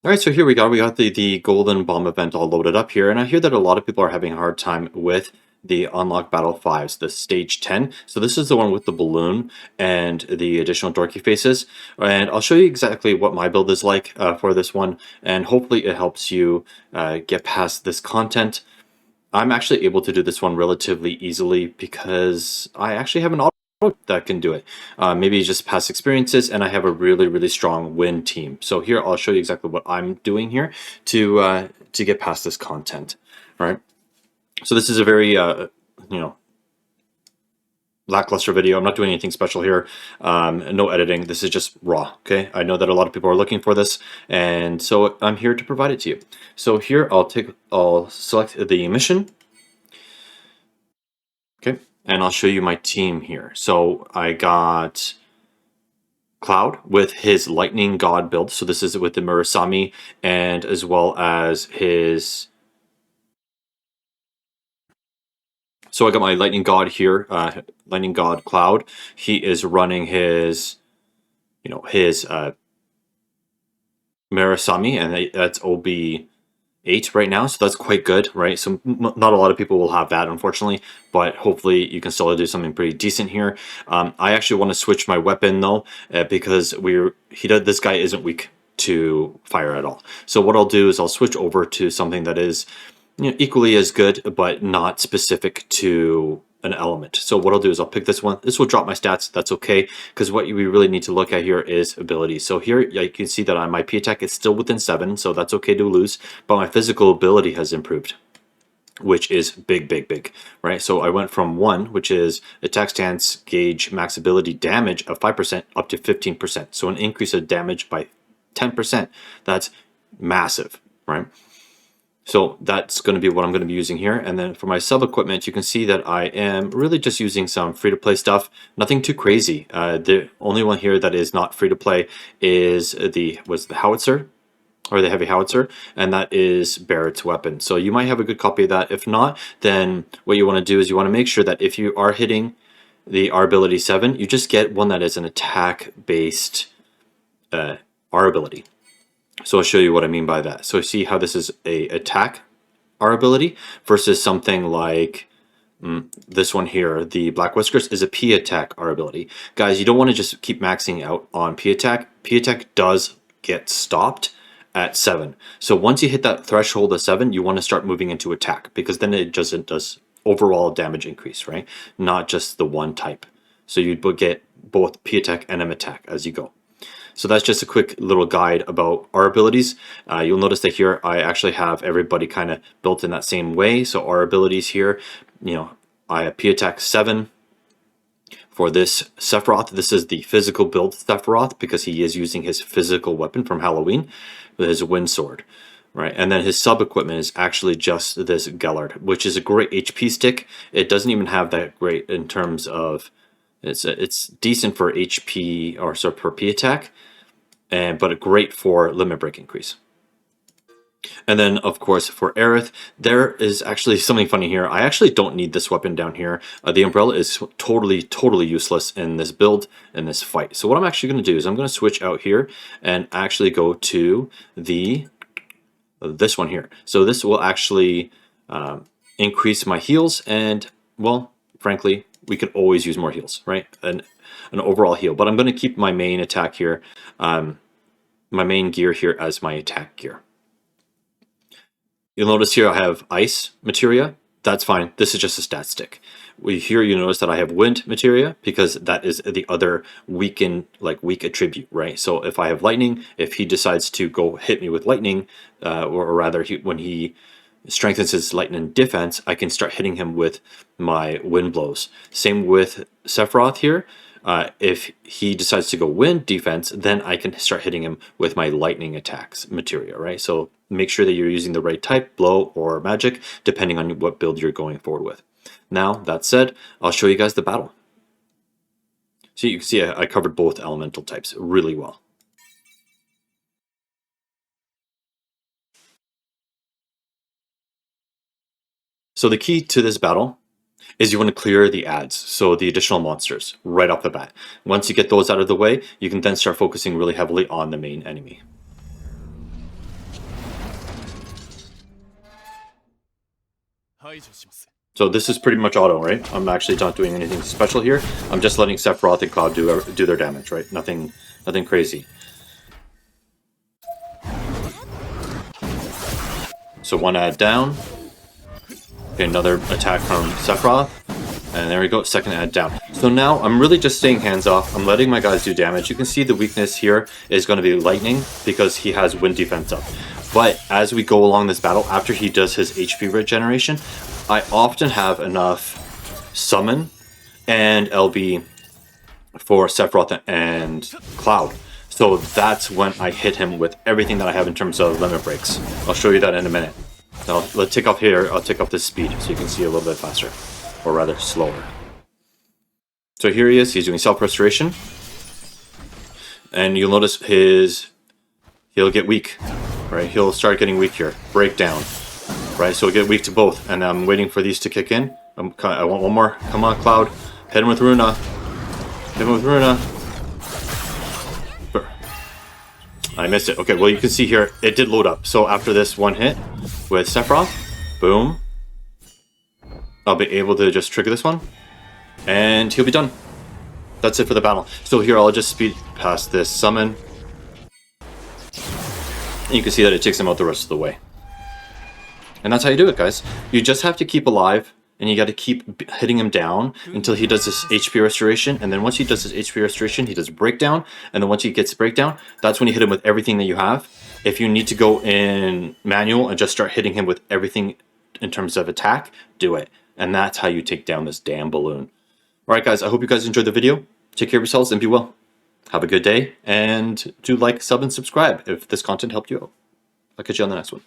All right, so here we go. We got the golden bomb event all loaded up here, and I hear that a lot of people are having a hard time with the unlock battle 5s, the stage 10. So this is the one with the balloon and the additional dorky faces, and I'll show you exactly what my build is like for this one, and hopefully it helps you get past this content. I'm actually able to do this one relatively easily because I actually have an auto that can do it. Maybe just past experiences, and I have a really strong win team. So here I'll show you exactly what I'm doing here to get past this content. All right. So this is a very you know, lackluster video. I'm not doing anything special here. No editing. This is just raw. Okay. I know that a lot of people are looking for this, and so I'm here to provide it to you. So here I'll select the mission. Okay, and I'll show you my team here. So I got Cloud with his Lightning God build. So this is with the Murasami, and as well as his... So I got my Lightning God here, Lightning God Cloud. He is running his, his Murasami, and that's OB8 right now, so that's quite good, right? So not a lot of people will have that, unfortunately, but hopefully you can still do something pretty decent here. I actually want to switch my weapon though, because this guy isn't weak to fire at all. So what I'll do is I'll switch over to something that is equally as good, but not specific to an element. So what I'll do is I'll pick this one. This will drop my stats. That's okay, because what we really need to look at here is ability. So here you can see that on my P attack is still within 7, so that's okay to lose, but my physical ability has improved, which is big, right? So I went from 1, which is attack stance, gauge, max ability damage of 5% up to 15%. So an increase of damage by 10%. That's massive, right? So that's going to be what I'm going to be using here. And then for my sub equipment, you can see that I am really just using some free-to-play stuff. Nothing too crazy. The only one here that is not free-to-play is the howitzer, or the heavy howitzer, and that is Barrett's weapon. So you might have a good copy of that. If not, then what you want to do is you want to make sure that if you are hitting the R ability 7, you just get one that is an attack-based R ability. So I'll show you what I mean by that. So see how this is a attack R ability versus something like this one here, the Black Whiskers, is a P attack R ability. Guys, you don't want to just keep maxing out on P attack. P attack does get stopped at 7. So once you hit that threshold of 7, you want to start moving into attack, because then it does overall damage increase, right? Not just the one type. So you would get both P attack and M attack as you go. So that's just a quick little guide about our abilities. You'll notice that here I actually have everybody kind of built in that same way. So our abilities here, I have P attack 7. For this Sephiroth, this is the physical build Sephiroth, because he is using his physical weapon from Halloween with his wind sword, right? And then his sub equipment is actually just this Gellard, which is a great HP stick. It doesn't even have that great in terms of, it's decent for HP, or sorry, per P attack, but great for limit break increase. And then, of course, for Aerith, there is actually something funny here. I actually don't need this weapon down here. The umbrella is totally useless in this build, in this fight. So what I'm actually going to do is I'm going to switch out here and actually go to this one here. So this will actually increase my heals, and, well, frankly, we could always use more heals, right? An overall heal. But I'm going to keep my main attack here, my main gear here as my attack gear. You'll notice here I have ice materia. That's fine. This is just a stat stick. Here you notice that I have wind materia, because that is the other weak attribute, right? So if I have lightning, if he decides to go hit me with lightning, or rather when he strengthens his lightning defense, I can start hitting him with my wind blows. Same with Sephiroth here. If he decides to go wind defense, then I can start hitting him with my lightning attacks materia, right? So make sure that you're using the right type, blow or magic, depending on what build you're going forward with. Now, that said, I'll show you guys the battle. So you can see I covered both elemental types really well. So the key to this battle is you want to clear the ads, so the additional monsters, right off the bat. Once you get those out of the way, you can then start focusing really heavily on the main enemy. So this is pretty much auto, right? I'm actually not doing anything special here. I'm just letting Sephiroth and Cloud do their damage, right? Nothing crazy. So one ad down. Okay, another attack from Sephiroth. And there we go, second ad down. So now I'm really just staying hands off. I'm letting my guys do damage. You can see the weakness here is going to be lightning because he has wind defense up. But as we go along this battle, after he does his HP regeneration, I often have enough summon and LB for Sephiroth and Cloud. So that's when I hit him with everything that I have in terms of limit breaks. I'll show you that in a minute. Now let's take off here. I'll take off this speed so you can see a little bit faster. Or rather, slower. So here he is. He's doing self-restoration. And you'll notice he'll get weak. Right? He'll start getting weak here. Breakdown. Right? So he'll get weak to both. And I'm waiting for these to kick in. I want one more. Come on, Cloud. Hit him with Runa. Hit him with Runa. I missed it. Okay, well you can see here, it did load up. So after this one hit with Sephiroth, boom. I'll be able to just trigger this one, and he'll be done. That's it for the battle. So here, I'll just speed past this summon. And you can see that it takes him out the rest of the way. And that's how you do it, guys. You just have to keep alive, and you got to keep hitting him down until he does this HP restoration. And then once he does his HP restoration, he does breakdown. And then once he gets breakdown, that's when you hit him with everything that you have. If you need to go in manual and just start hitting him with everything in terms of attack, do it. And that's how you take down this damn balloon. Alright guys, I hope you guys enjoyed the video. Take care of yourselves and be well. Have a good day. And do like, sub, and subscribe if this content helped you out. I'll catch you on the next one.